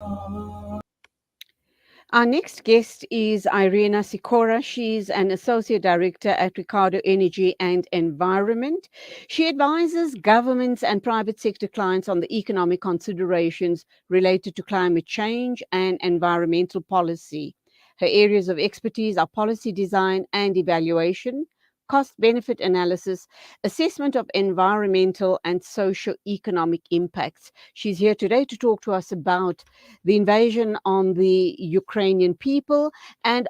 Our next guest is Iryna Sikora. She's an associate director at Ricardo Energy and Environment. She advises governments and private sector clients on the economic considerations related to climate change and environmental policy. Her areas of expertise are policy design and evaluation, cost benefit analysis, assessment of environmental and socio-economic impacts. She's here today to talk to us about the invasion on the Ukrainian people and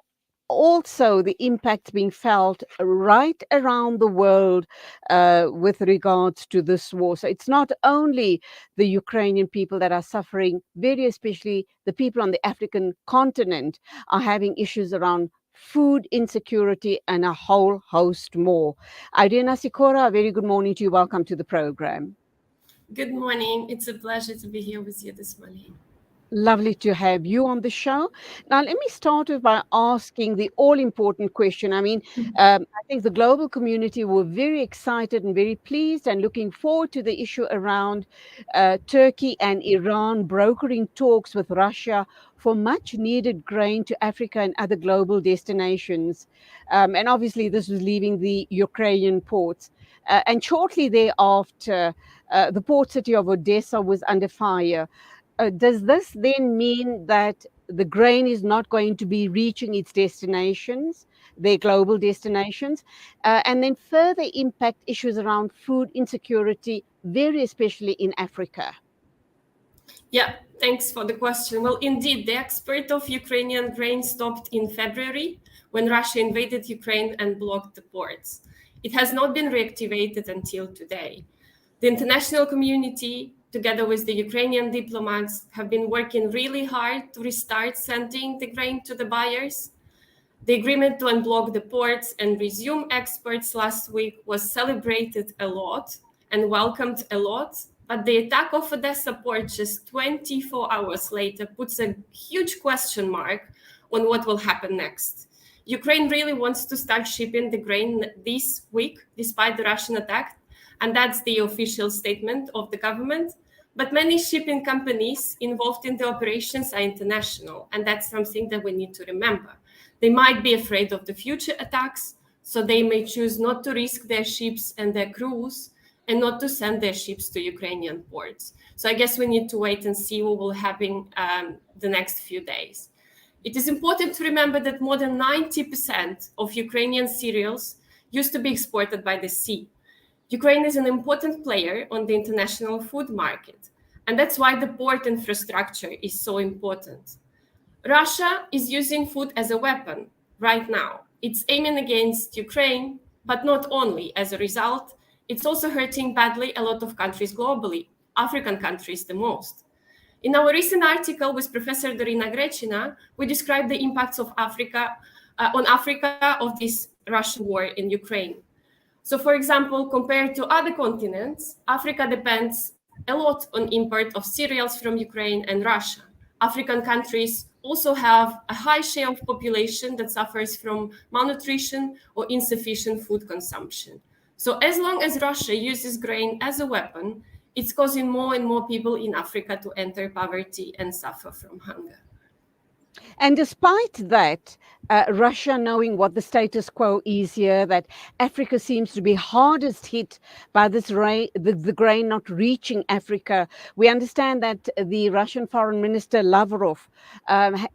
also the impact being felt right around the world with regards to this war. So it's not only the Ukrainian people that are suffering, very especially the people on the African continent are having issues around food insecurity and a whole host more. Iryna Sikora, a very good morning to you. Welcome to the program. Good morning. It's a pleasure to be here with you this morning. Lovely to have you on the show. Now, let me start with by asking the all-important question. I think the global community were very excited and very pleased and looking forward to the issue around Turkey and Iran brokering talks with Russia for much-needed grain to Africa and other global destinations. And obviously, this was leaving the Ukrainian ports. And shortly thereafter, the port city of Odessa was under fire. Does this then mean that the grain is not going to be reaching its destinations, their global destinations, and then further impact issues around food insecurity, very especially in Africa? Yeah, thanks for the question. Well, indeed, the export of Ukrainian grain stopped in February when Russia invaded Ukraine and blocked the ports. It has not been reactivated until today. The international community, together with the Ukrainian diplomats, have been working really hard to restart sending the grain to the buyers. The agreement to unblock the ports and resume exports last week was celebrated a lot and welcomed a lot, but the attack of Odessa port just 24 hours later puts a huge question mark on what will happen next. Ukraine really wants to start shipping the grain this week, despite the Russian attack, and that's the official statement of the government. But many shipping companies involved in the operations are international, and that's something that we need to remember. They might be afraid of the future attacks, so they may choose not to risk their ships and their crews and not to send their ships to Ukrainian ports. So I guess we need to wait and see what will happen the next few days. It is important to remember that more than 90% of Ukrainian cereals used to be exported by the sea. Ukraine is an important player on the international food market, and that's why the port infrastructure is so important. Russia is using food as a weapon right now. It's aiming against Ukraine, but not only. As a result, it's also hurting badly a lot of countries globally, African countries the most. In our recent article with Professor Dorina Grechina, we described the impacts of Africa of this Russian war in Ukraine. So, for example, compared to other continents, Africa depends a lot on import of cereals from Ukraine and Russia. African countries also have a high share of population that suffers from malnutrition or insufficient food consumption. So as long as Russia uses grain as a weapon, it's causing more and more people in Africa to enter poverty and suffer from hunger. And despite that, Russia, knowing what the status quo is here, that Africa seems to be hardest hit by the grain not reaching Africa. We understand that the Russian Foreign Minister Lavrov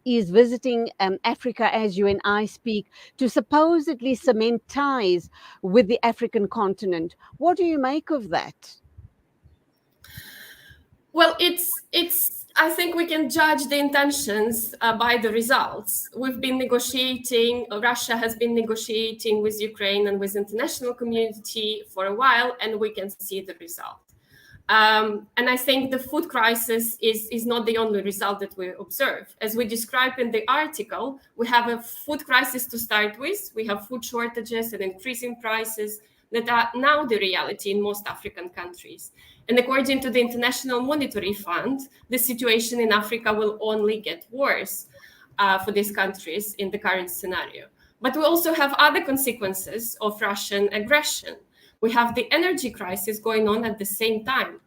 is visiting Africa as you and I speak to supposedly cement ties with the African continent. What do you make of that? Well, I think we can judge the intentions by the results. We've been negotiating, Russia has been negotiating with Ukraine and with international community for a while, and we can see the result. And I think the food crisis is not the only result that we observe. As we describe in the article, we have a food crisis to start with. We have food shortages and increasing prices that are now the reality in most African countries. And according to the International Monetary Fund, the situation in Africa will only get worse for these countries in the current scenario. But we also have other consequences of Russian aggression. We have the energy crisis going on at the same time.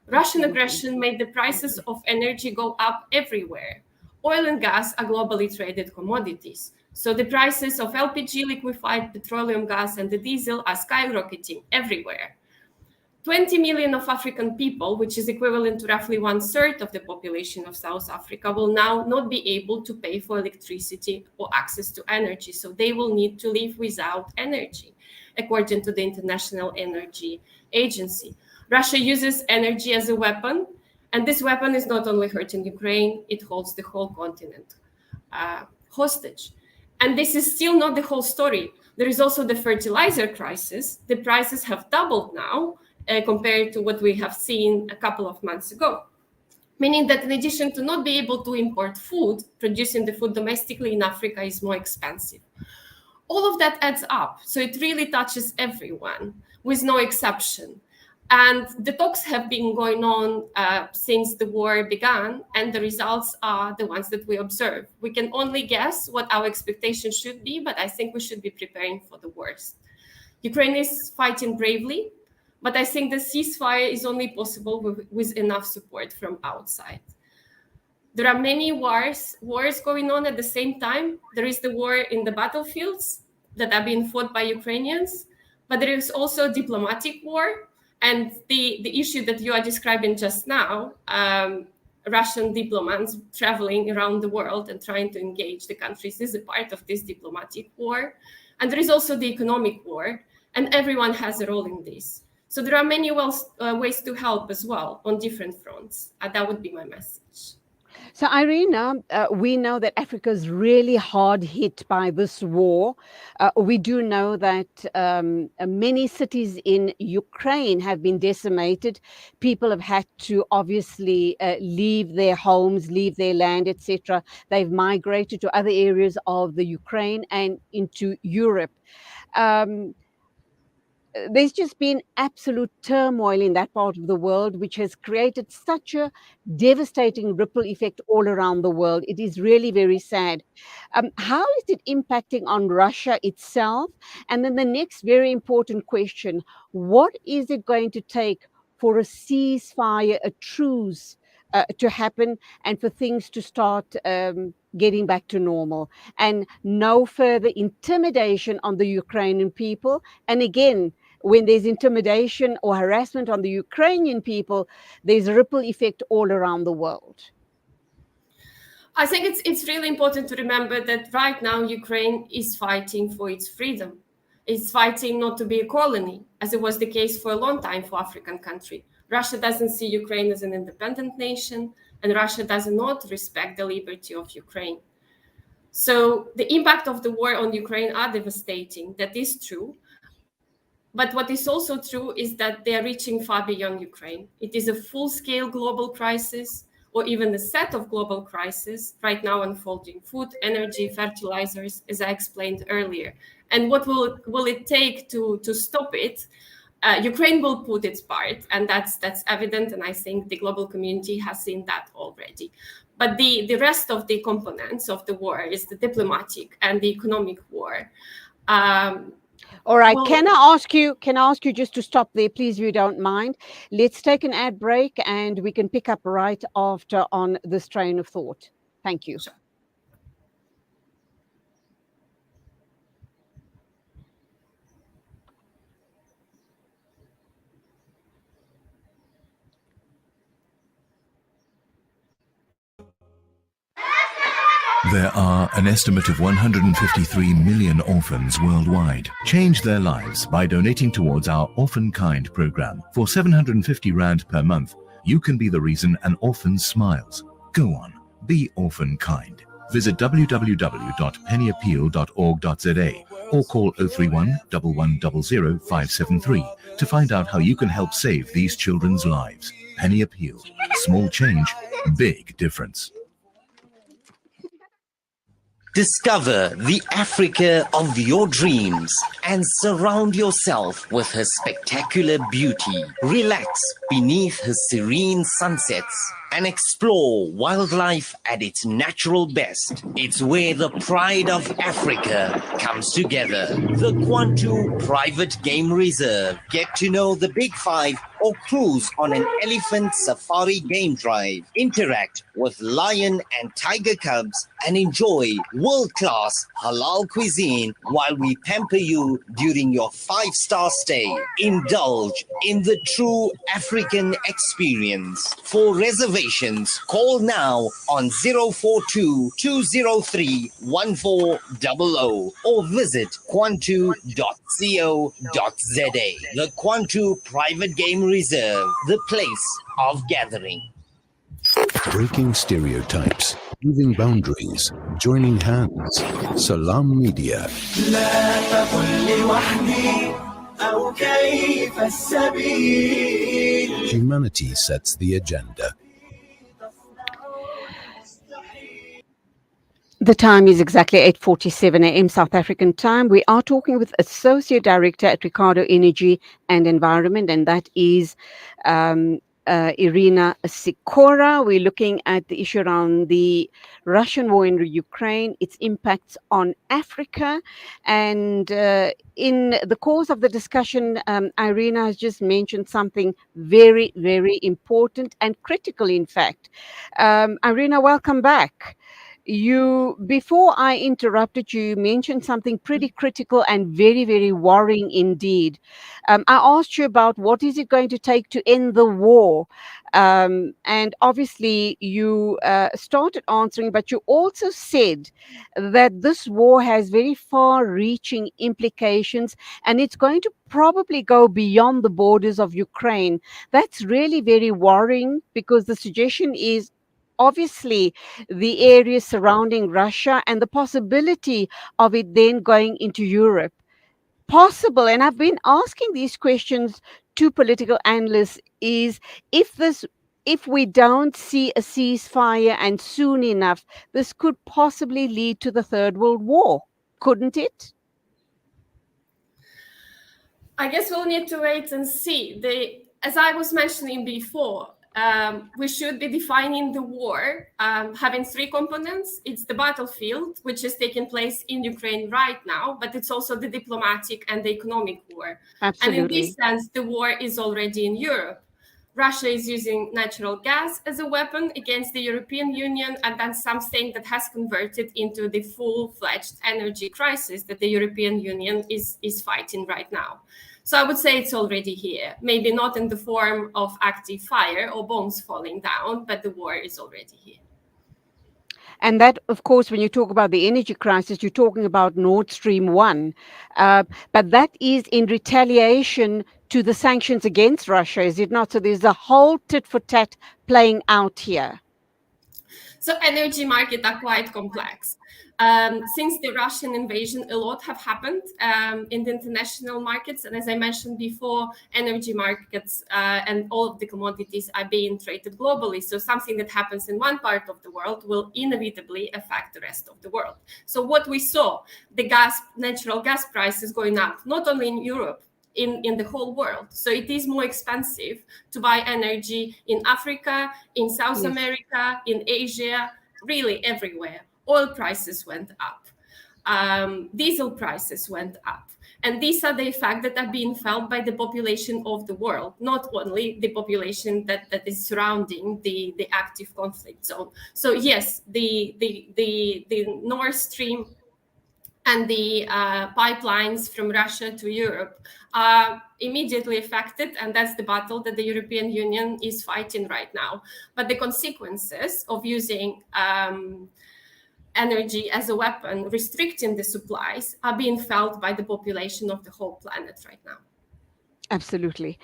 Russian aggression made the prices of energy go up everywhere. Oil and gas are globally traded commodities. So the prices of LPG, liquefied petroleum gas, and the diesel are skyrocketing everywhere. 20 million of African people, which is equivalent to roughly 1/3 of the population of South Africa, will now not be able to pay for electricity or access to energy. So they will need to live without energy, according to the International Energy Agency. Russia uses energy as a weapon, and this weapon is not only hurting Ukraine, it holds the whole continent hostage. And this is still not the whole story. There is also the fertilizer crisis. The prices have doubled now, compared to what we have seen a couple of months ago. Meaning that in addition to not be able to import food, producing the food domestically in Africa is more expensive. All of that adds up. So it really touches everyone with no exception. And the talks have been going on since the war began, and the results are the ones that we observe. We can only guess what our expectations should be, but I think we should be preparing for the worst. Ukraine is fighting bravely, but I think the ceasefire is only possible with enough support from outside. There are many wars going on at the same time. There is the war in the battlefields that are being fought by Ukrainians, but there is also diplomatic war. And the issue that you are describing just now, Russian diplomats traveling around the world and trying to engage the countries, is a part of this diplomatic war. And there is also the economic war, and everyone has a role in this. So there are many ways to help as well on different fronts. That would be my message. So, Iryna, we know that Africa is really hard hit by this war. We do know that many cities in Ukraine have been decimated. People have had to obviously leave their homes, leave their land, etc. They've migrated to other areas of the Ukraine and into Europe. There's just been absolute turmoil in that part of the world, which has created such a devastating ripple effect all around the world. It is really very sad. How is it impacting on Russia itself? And then the next very important question, what is it going to take for a ceasefire, a truce to happen, and for things to start getting back to normal, and no further intimidation on the Ukrainian people? And again, when there's intimidation or harassment on the Ukrainian people, there's a ripple effect all around the world. I think it's really important to remember that right now Ukraine is fighting for its freedom. It's fighting not to be a colony, as it was the case for a long time for African country. Russia doesn't see Ukraine as an independent nation, and Russia does not respect the liberty of Ukraine. So the impact of the war on Ukraine are devastating. That is true. But what is also true is that they are reaching far beyond Ukraine. It is a full-scale global crisis, or even a set of global crises right now unfolding: food, energy, fertilizers, as I explained earlier. And what will it take to stop it? Ukraine will put its part, and that's evident, and I think the global community has seen that already. But the rest of the components of the war is the diplomatic and the economic war. All right. Well, can I ask you just to stop there, please, if you don't mind? Let's take an ad break, and we can pick up right after on this train of thought. Thank you. Sure. There are an estimate of 153 million orphans worldwide. Change their lives by donating towards our Orphan Kind program. For 750 Rand per month, you can be the reason an orphan smiles. Go on, be Orphan Kind. Visit www.pennyappeal.org.za or call 031 1100 573 to find out how you can help save these children's lives. Penny Appeal. Small change, big difference. Discover the Africa of your dreams and surround yourself with her spectacular beauty. Relax beneath her serene sunsets and explore wildlife at its natural best. It's where the pride of Africa comes together. The Kwantu Private Game Reserve. Get to know the Big Five or cruise on an elephant safari game drive. Interact with lion and tiger cubs and enjoy world-class halal cuisine while we pamper you during your 5-star stay. Indulge in the true African experience. For reservations, call now on 042 203 1400 or visit kwantu.co.za. The Kwantu Private Game Reserve, the place of gathering. Breaking stereotypes, moving boundaries, joining hands. Salam Media. Humanity sets the agenda. The time is exactly 8:47 a.m. South African time. We are talking with Associate Director at Ricardo Energy and Environment, and that is Iryna Sikora. We're looking at the issue around the Russian war in Ukraine, its impacts on Africa. And in the course of the discussion, Iryna has just mentioned something very, very important and critical, in fact. Iryna, welcome back. Before I interrupted you, mentioned something pretty critical and very, very worrying indeed. I asked you about what is it going to take to end the war. And obviously you started answering, but you also said that this war has very far reaching implications and it's going to probably go beyond the borders of Ukraine. That's really very worrying because the suggestion is obviously the areas surrounding Russia and the possibility of it then going into Europe. Possible, and I've been asking these questions to political analysts, is if we don't see a ceasefire and soon enough, this could possibly lead to the Third World War, couldn't it? I guess we'll need to wait and see. As I was mentioning before, we should be defining the war having three components. It's the battlefield, which is taking place in Ukraine right now, but it's also the diplomatic and the economic war. Absolutely. And in this sense, the war is already in Europe. Russia is using natural gas as a weapon against the European Union, and that's something that has converted into the full-fledged energy crisis that the European Union is fighting right now. So I would say it's already here, maybe not in the form of active fire or bombs falling down, but the war is already here. And that, of course, when you talk about the energy crisis, you're talking about Nord Stream 1. But that is in retaliation to the sanctions against Russia, is it not? So there's a whole tit for tat playing out here. So energy markets are quite complex. Since the Russian invasion, a lot have happened in the international markets. And as I mentioned before, energy markets and all of the commodities are being traded globally. So something that happens in one part of the world will inevitably affect the rest of the world. So what we saw, the natural gas prices going up, not only in Europe, in the whole world. So it is more expensive to buy energy in Africa, in South America, in Asia, really everywhere. Oil prices went up. Diesel prices went up. And these are the effects that are being felt by the population of the world, not only the population that is surrounding the active conflict zone. So yes, the Nord Stream and the pipelines from Russia to Europe are immediately affected, and that's the battle that the European Union is fighting right now. But the consequences of using energy as a weapon, restricting the supplies, are being felt by the population of the whole planet right now. Absolutely.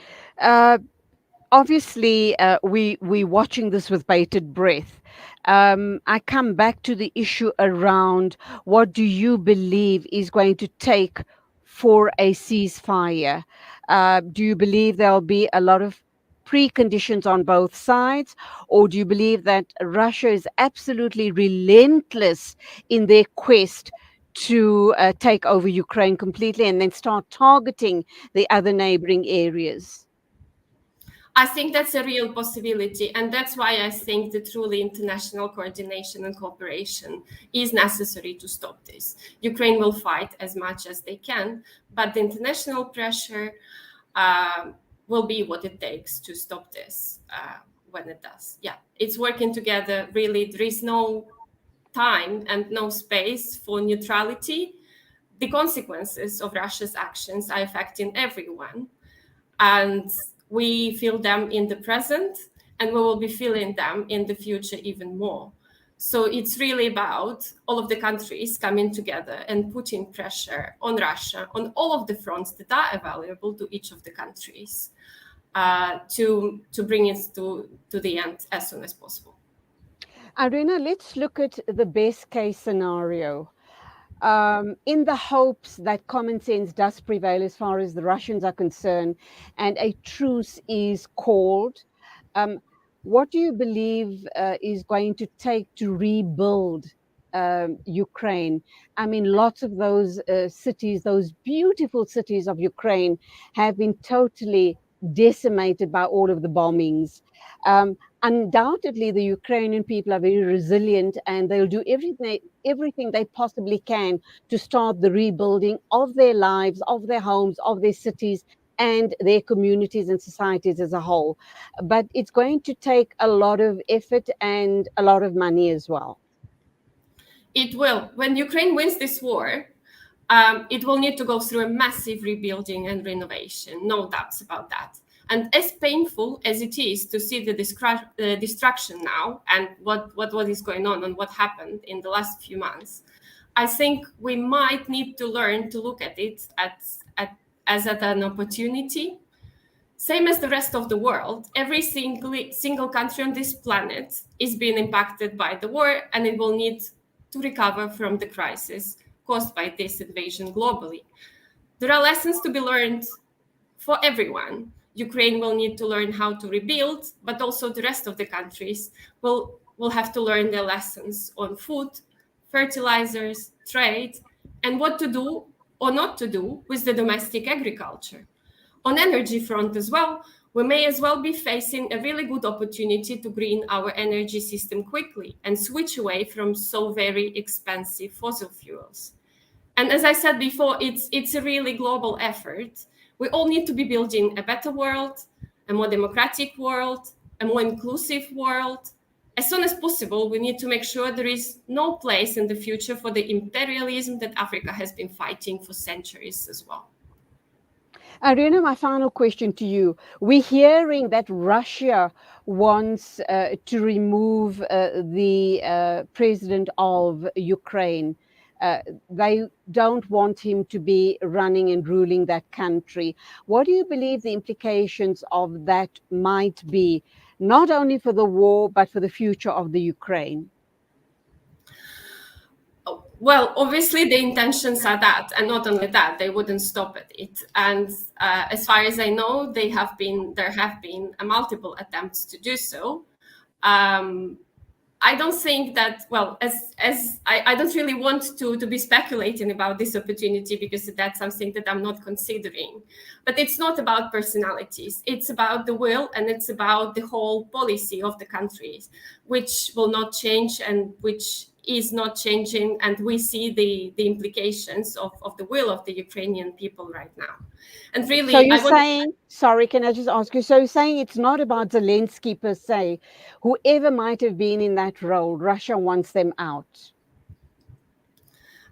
Obviously, we're watching this with bated breath. I come back to the issue around what do you believe is going to take for a ceasefire? Do you believe there'll be a lot of preconditions on both sides, or do you believe that Russia is absolutely relentless in their quest to take over Ukraine completely and then start targeting the other neighboring areas? I think that's a real possibility. And that's why I think that truly international coordination and cooperation is necessary to stop this. Ukraine will fight as much as they can, but the international pressure, will be what it takes to stop this when it does. Yeah, it's working together. Really, there is no time and no space for neutrality. The consequences of Russia's actions are affecting everyone, and we feel them in the present, and we will be feeling them in the future even more. So it's really about all of the countries coming together and putting pressure on Russia on all of the fronts that are available to each of the countries to bring it to the end as soon as possible. Iryna, let's look at the best case scenario. In the hopes that common sense does prevail as far as the Russians are concerned and a truce is called, what do you believe is going to take to rebuild Ukraine? I mean, lots of those cities, those beautiful cities of Ukraine, have been totally decimated by all of the bombings. Undoubtedly, the Ukrainian people are very resilient and they'll do everything they possibly can to start the rebuilding of their lives, of their homes, of their cities, and their communities and societies as a whole. But it's going to take a lot of effort and a lot of money as well. It will. When Ukraine wins this war, it will need to go through a massive rebuilding and renovation, no doubts about that. And as painful as it is to see the destruction now and what is going on and what happened in the last few months, I think we might need to learn to look at it as at an opportunity. Same as the rest of the world, every single country on this planet is being impacted by the war, and it will need to recover from the crisis caused by this invasion globally. There are lessons to be learned for everyone. Ukraine will need to learn how to rebuild, but also the rest of the countries will have to learn their lessons on food, fertilizers, trade, and what to do or not to do with the domestic agriculture. On energy front as well, we may as well be facing a really good opportunity to green our energy system quickly and switch away from so very expensive fossil fuels. And as I said before, it's a really global effort. We all need to be building a better world, a more democratic world, a more inclusive world. As soon as possible, we need to make sure there is no place in the future for the imperialism that Africa has been fighting for centuries as well. Iryna, my final question to you. We're hearing that Russia wants to remove the president of Ukraine. They don't want him to be running and ruling that country. What do you believe the implications of that might be, not only for the war, but for the future of the Ukraine? Well, obviously the intentions are that, and not only that, they wouldn't stop at it. And as far as I know, there have been multiple attempts to do so. I don't think that, well, I don't really want to be speculating about this opportunity because that's something that I'm not considering. But it's not about personalities. It's about the will, and it's about the whole policy of the countries, which will not change and which is not changing. And we see the implications of the will of the Ukrainian people right now. And really, so you're saying, sorry, can I just ask you? So you're saying it's not about Zelensky per se, whoever might have been in that role, Russia wants them out?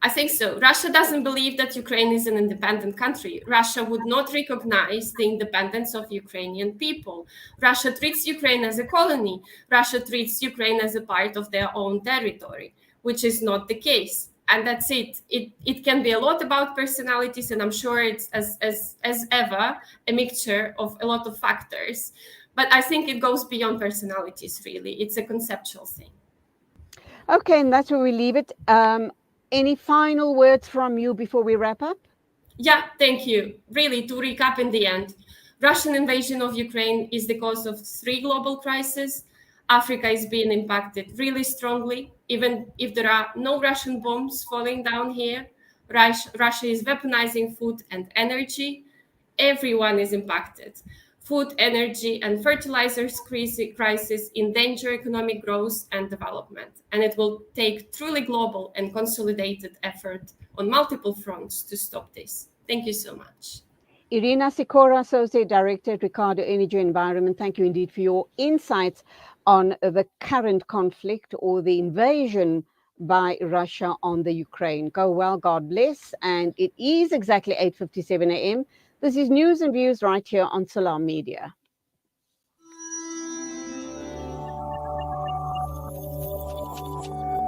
I think so. Russia doesn't believe that Ukraine is an independent country. Russia would not recognize the independence of Ukrainian people. Russia treats Ukraine as a colony. Russia treats Ukraine as a part of their own territory, which is not the case. And that's it. It can be a lot about personalities, and I'm sure it's as ever a mixture of a lot of factors. But I think it goes beyond personalities, really. It's a conceptual thing. Okay, and that's where we leave it. Any final words from you before we wrap up? Yeah, thank you. Really, to recap in the end, Russian invasion of Ukraine is the cause of 3 global crises. Africa is being impacted really strongly, even if there are no Russian bombs falling down here. Russia is weaponizing food and energy. Everyone is impacted. Food, energy, and fertilizers crisis endanger economic growth and development. And it will take truly global and consolidated effort on multiple fronts to stop this. Thank you so much. Iryna Sikora, Associate Director at Ricardo Energy Environment, thank you indeed for your insights on the current conflict or the invasion by Russia on the Ukraine. Go well, God bless. And it is exactly 8:57 a.m. This is News and Views right here on Salam Media.